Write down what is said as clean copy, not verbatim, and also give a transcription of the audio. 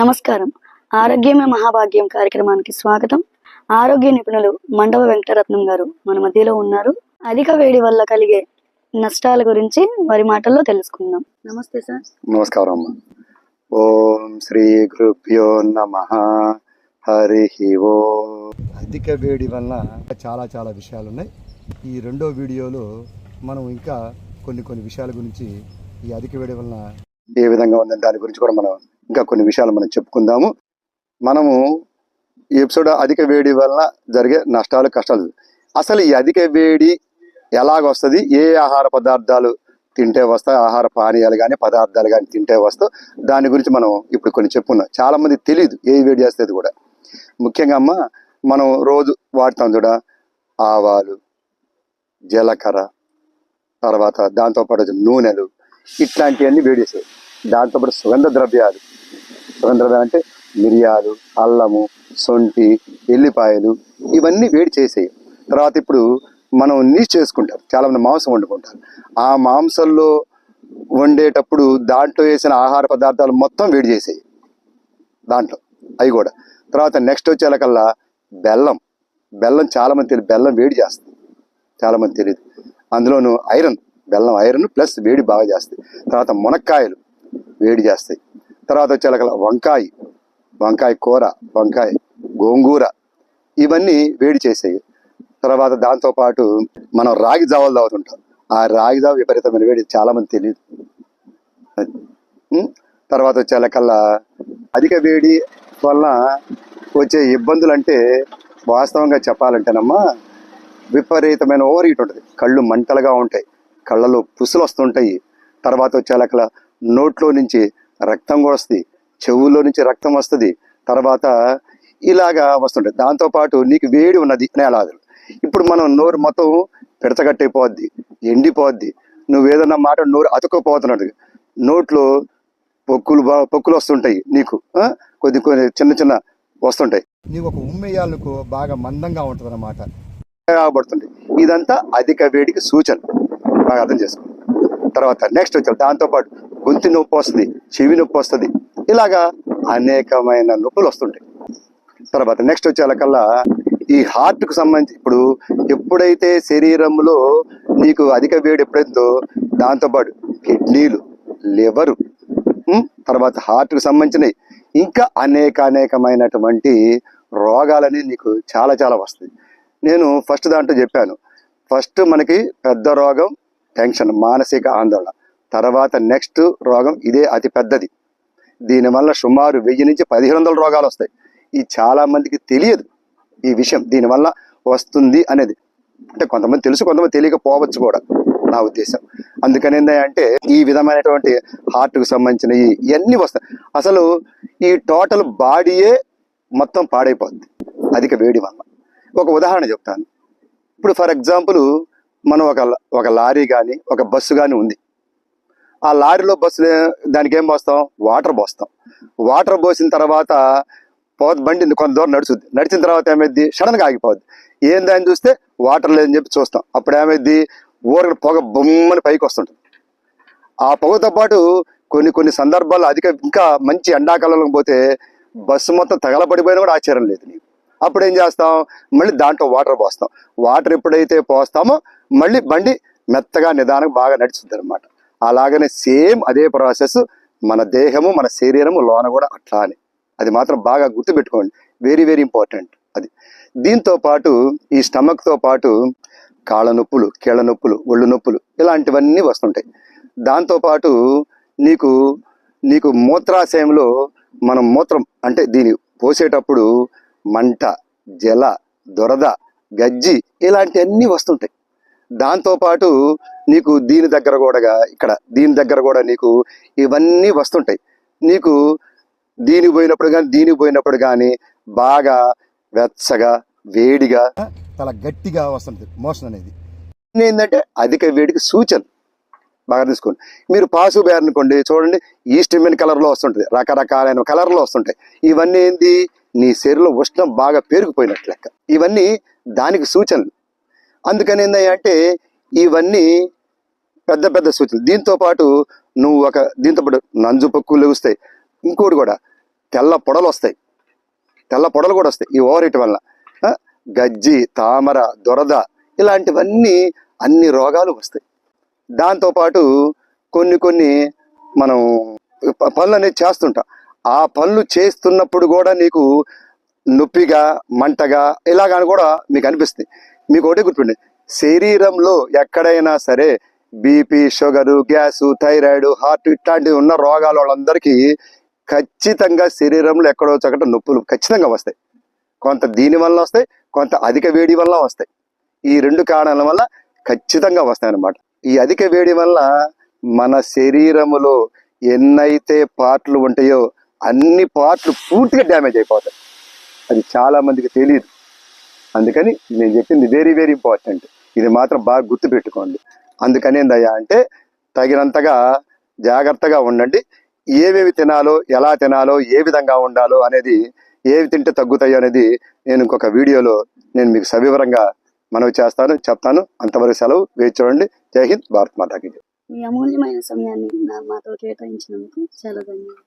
నమస్కారం. ఆరోగ్యమే మహాభాగ్యం కార్యక్రమానికి స్వాగతం. ఆరోగ్య నిపుణులు మండవ వెంకటరత్నం గారు మన మధ్యలో ఉన్నారు. అధిక వేడి వల్ల కలిగే నష్టాల గురించి వారి మాటల్లో తెలుసుకుందాం. నమస్తే సార్. నమస్కారం. ఓం శ్రీ గురుభ్యో నమః. హరి ఓం. అధిక వేడి వల్ల చాలా విషయాలు ఉన్నాయి. ఈ రెండో వీడియోలో మనం ఇంకా కొన్ని విషయాల గురించి, ఈ అధిక వేడి వల్ల ఏ విధంగా ఉందని దాని గురించి కూడా మనం ఇంకా కొన్ని విషయాలు మనం చెప్పుకుందాము. మనము ఈ ఎపిసోడ్ అధిక వేడి వల్ల జరిగే నష్టాలు, కష్టాలు, అసలు ఈ అధిక వేడి ఎలాగొస్తుంది, ఏ ఆహార పదార్థాలు తింటే వస్తాయి, ఆహార పానీయాలు కానీ పదార్థాలు కానీ తింటే వస్తాయి, దాని గురించి మనం ఇప్పుడు కొన్ని చెప్పుకున్నాం. చాలా మంది తెలియదు ఏ వేడి చేస్తుంది కూడా. ముఖ్యంగా అమ్మ, మనం రోజు వాడతాం చూడ, ఆవాలు, జీలకర్ర, తర్వాత దాంతోపాటు నూనెలు, ఇట్లాంటివన్నీ వేడి చేస్తాయి. దాంతోపాటు సుగంధ ద్రవ్యాలు అంటే మిరియాలు, అల్లము, సొంటి, ఎల్లిపాయలు, ఇవన్నీ వేడి చేసేవి. తర్వాత ఇప్పుడు మనం నీచు చేసుకుంటారు, చాలామంది మాంసం వండుకుంటారు. ఆ మాంసంలో వండేటప్పుడు దాంట్లో వేసిన ఆహార పదార్థాలు మొత్తం వేడి చేసేవి దాంట్లో, అవి కూడా. తర్వాత నెక్స్ట్ వచ్చేలకల్లా బెల్లం చాలామంది తెలియదు, బెల్లం వేడి చేస్తుంది, చాలామంది తెలియదు. అందులోనూ బెల్లం ఐరన్ ప్లస్ వేడి బాగా చేస్తుంది. తర్వాత మునక్కాయలు వేడి చేస్తాయి. తర్వాత వచ్చేలకల్లా వంకాయ కూర, వంకాయ గోంగూర, ఇవన్నీ వేడి చేసేవి. తర్వాత దాంతోపాటు మనం రాగి జావలు తాగుతుంటాం. ఆ రాగి జావ విపరీతమైన వేడి, చాలామంది తెలియదు. తర్వాత వచ్చేలకల్లా అధిక వేడి వల్ల వచ్చే ఇబ్బందులు అంటే, వాస్తవంగా చెప్పాలంటేనమ్మా, విపరీతమైన ఓవర్ హీట్ ఉంటుంది. కళ్ళు మంటలుగా ఉంటాయి, కళ్ళలో పుసులు వస్తుంటాయి. తర్వాత వచ్చేలకల్లా నోట్లో నుంచి రక్తం కూడా వస్తుంది, చెవుల్లో నుంచి రక్తం వస్తుంది. తర్వాత ఇలాగా వస్తుంటాయి. దాంతోపాటు నీకు వేడి ఉన్నది నేలాదులు. ఇప్పుడు మనం నోరు మొత్తం పిడచగట్టయిపోద్ది, ఎండిపోద్ది. నువ్వు ఏదన్నా మాట నోరు అతుక్కుపోతున్నట్టు, నోట్లో పొక్కులు వస్తుంటాయి, నీకు కొద్ది చిన్న వస్తుంటాయి. నీకు ఒక ఉమ్మేయాలకు బాగా మందంగా ఉంటుంది అన్నమాట, పడుతుంది. ఇదంతా అధిక వేడికి సూచన, బాగా అర్థం చేసుకో. తర్వాత నెక్స్ట్ వచ్చారు, దాంతోపాటు గొంతు నొప్పి వస్తుంది, చెవి నొప్పి వస్తుంది, ఇలాగా అనేకమైన నొప్పులు వస్తుంటాయి. తర్వాత నెక్స్ట్ వచ్చేలకల్లా ఈ హార్ట్కు సంబంధించి, ఇప్పుడు ఎప్పుడైతే శరీరంలో నీకు అధిక వేడి ఎప్పుడైతుందో, దాంతోపాటు కిడ్నీలు, లివరు, తర్వాత హార్ట్కు సంబంధించినవి, ఇంకా అనేకమైనటువంటి రోగాలని నీకు చాలా వస్తాయి. నేను ఫస్ట్ దాంట్లో చెప్పాను, ఫస్ట్ మనకి పెద్ద రోగం టెన్షన్, మానసిక ఆందోళన. తర్వాత నెక్స్ట్ రోగం ఇదే అతి పెద్దది. దీనివల్ల సుమారు 1000 నుంచి 1500 రోగాలు వస్తాయి. ఇది చాలా మందికి తెలియదు ఈ విషయం, దీనివల్ల వస్తుంది అనేది. అంటే కొంతమంది తెలుసు, కొంతమంది తెలియకపోవచ్చు కూడా, నా ఉద్దేశం. అందుకని ఏంటంటే, ఈ విధమైనటువంటి హార్ట్కు సంబంధించినవి ఇవన్నీ వస్తాయి. అసలు ఈ టోటల్ బాడీయే మొత్తం పాడైపోద్ది అధిక వేడి వల్ల. ఒక ఉదాహరణ చెప్తాను. ఇప్పుడు ఫర్ ఎగ్జాంపుల్, మనం ఒక లారీ కానీ ఒక బస్సు కానీ ఉంది. ఆ లారీలో బస్సు దానికి ఏం పోస్తాం, వాటర్ పోస్తాం. వాటర్ పోసిన తర్వాత బండి కొంత దూరం నడిచిన తర్వాత ఏమైద్ది, సడన్గా ఆగిపోద్ది. ఏందని చూస్తే వాటర్ లేదని చెప్పి చూస్తాం. అప్పుడు ఏమైద్ది, ఊరికి పొగ బొమ్మని పైకి వస్తుంటుంది. ఆ పొగతో పాటు కొన్ని సందర్భాల్లో ఇంకా మంచి ఎండాకాలంలో పోతే బస్సు మొత్తం తగలబడిపోయినా కూడా ఆశ్చర్యం లేదు నీకు. అప్పుడు ఏం చేస్తాం, మళ్ళీ దాంట్లో వాటర్ పోస్తాం. వాటర్ ఎప్పుడైతే పోస్తామో మళ్ళీ బండి మెత్తగా నిదానం బాగా నడుస్తుంది అనమాట. అలాగనే సేమ్ అదే ప్రాసెస్ మన దేహము, మన శరీరము లోన కూడా అట్లానే. అది మాత్రం బాగా గుర్తుపెట్టుకోండి, వెరీ ఇంపార్టెంట్ అది. దీంతో పాటు ఈ స్టమక్తో పాటు కాళ్ళ నొప్పులు, కీళ్ళ నొప్పులు, ఒళ్ళు నొప్పులు, ఇలాంటివన్నీ వస్తుంటాయి. దాంతోపాటు నీకు మూత్రాశయంలో మనం మూత్రం అంటే దీన్ని పోసేటప్పుడు మంట, జల, దురద, గజ్జి, ఇలాంటివన్నీ వస్తుంటాయి. దాంతోపాటు నీకు దీని దగ్గర కూడా నీకు ఇవన్నీ వస్తుంటాయి. నీకు దీనికి పోయినప్పుడు కానీ బాగా వెచ్చగా, వేడిగా, చాలా గట్టిగా వస్తుంటుంది మోషన్ అనేది. ఏంటంటే అధిక వేడికి సూచన, బాగా తీసుకోండి. మీరు పాసు బేర్ అనుకోండి, చూడండి, ఈస్ట్ ఇండియన్ కలర్లో వస్తుంటుంది, రకరకాలైన కలర్లో వస్తుంటాయి. ఇవన్నీ ఏంది, నీ శరీరంలో ఉష్ణం బాగా పెరిగిపోయినట్లు లెక్క. ఇవన్నీ దానికి సూచనలు. అందుకని ఏంటంటే ఇవన్నీ పెద్ద సూచనలు. దీంతో పాటు దీంతో పాటు నంజు పొక్కులు వస్తాయి. ఇంకోటి కూడా తెల్ల పొడలు వస్తాయి, తెల్ల పొడలు కూడా వస్తాయి ఈ ఓవర్ హీట్ వల్ల. గజ్జి, తామర, దురద ఇలాంటివన్నీ అన్ని రోగాలు వస్తాయి. దాంతోపాటు కొన్ని మనం పనులు అనేది చేస్తుంటాం. ఆ పనులు చేస్తున్నప్పుడు కూడా నీకు నొప్పిగా, మంటగా ఇలాగని కూడా మీకు అనిపిస్తుంది. మీకు ఒకటే గుర్తుండే, శరీరంలో ఎక్కడైనా సరే BP, sugar, gas, thyroid, heart ఇట్లాంటివి ఉన్న రోగాల వాళ్ళందరికీ ఖచ్చితంగా శరీరంలో ఎక్కడో చోట నొప్పులు ఖచ్చితంగా వస్తాయి. కొంత దీని వల్ల వస్తాయి, కొంత అధిక వేడి వల్ల వస్తాయి. ఈ రెండు కారణాల వల్ల ఖచ్చితంగా వస్తాయి అన్నమాట. ఈ అధిక వేడి వల్ల మన శరీరములో ఎన్నైతే పార్ట్లు ఉంటాయో అన్ని పార్ట్లు పూర్తిగా డ్యామేజ్ అయిపోతాయి. అది చాలా మందికి తెలియదు. అందుకని నేను చెప్పింది వెరీ వెరీ ఇంపార్టెంట్. ఇది మాత్రం బాగా గుర్తుపెట్టుకోండి. అందుకని ఏందయ్యా అంటే తగినంతగా జాగ్రత్తగా ఉండండి. ఏమేమి తినాలో, ఎలా తినాలో, ఏ విధంగా ఉండాలో అనేది, ఏవి తింటే తగ్గుతాయో అనేది నేను ఇంకొక వీడియోలో నేను మీకు సవివరంగా మనవి చెప్తాను. అంతవరకు సెలవు. వేచి చూడండి. జై హింద్, భారత్ మాతాకి జై. మీ అమూల్యమైన సమయాన్ని మాతో కేటాయించినందుకు చాలా ధన్యవాదాలు.